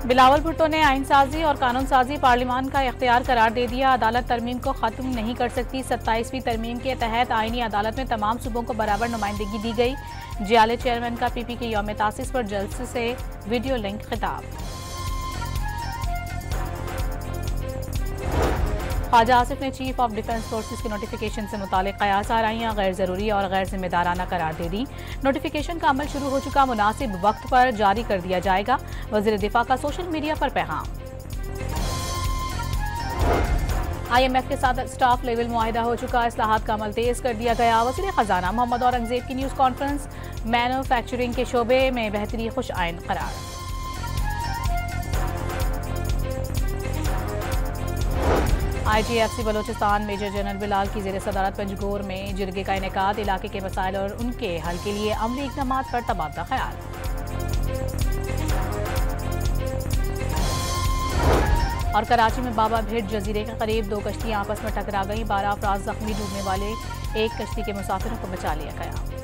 बिलावल भुट्टो ने आइन साजी और कानून साजी पार्लियामान का इख्तियार करार दे दिया। अदालत तरमीम को खत्म नहीं कर सकती। 27वीं तरमीम के तहत आईनी अदालत में तमाम सूबों को बराबर नुमाइंदगी दी गई। जियाले चेयरमैन का पीपी के यौम तासीस पर जलसे से वीडियो लिंक खिताब। ख्वाजा आसिफ ने चीफ ऑफ डिफेंस फोर्सेस की नोटिफिकेशन से मुतालिक कयास आराइयां गैर जरूरी और गैर जिम्मेदाराना करार दे दी। नोटिफिकेशन का अमल शुरू हो चुका, मुनासिब वक्त पर जारी कर दिया जाएगा। वजीर दिफा का सोशल मीडिया पर पैगाम। IMF के साथ स्टाफ लेवल मुआहिदा हो चुका, इस्लाहात का अमल तेज कर दिया गया। वज़ीर खजाना मोहम्मद औरंगजेब की न्यूज़ कॉन्फ्रेंस। मैन्युफैक्चरिंग के शोबे में बेहतरी खुश आइन करार। IGFC Balochistan major general Bilal की ज़ेर सदारत पंजगोर में जिरगे का इनेकाद। इलाके के मसाइल और उनके हल के लिए अमली इक़दामात पर तबादला ख्याल। और कराची में बाबा भेट जजीरे के करीब 2 कश्तियां आपस में टकरा गईं। 12 अफराद जख्मी, डूबने वाले एक कश्ती के मुसाफिरों को बचा लिया गया।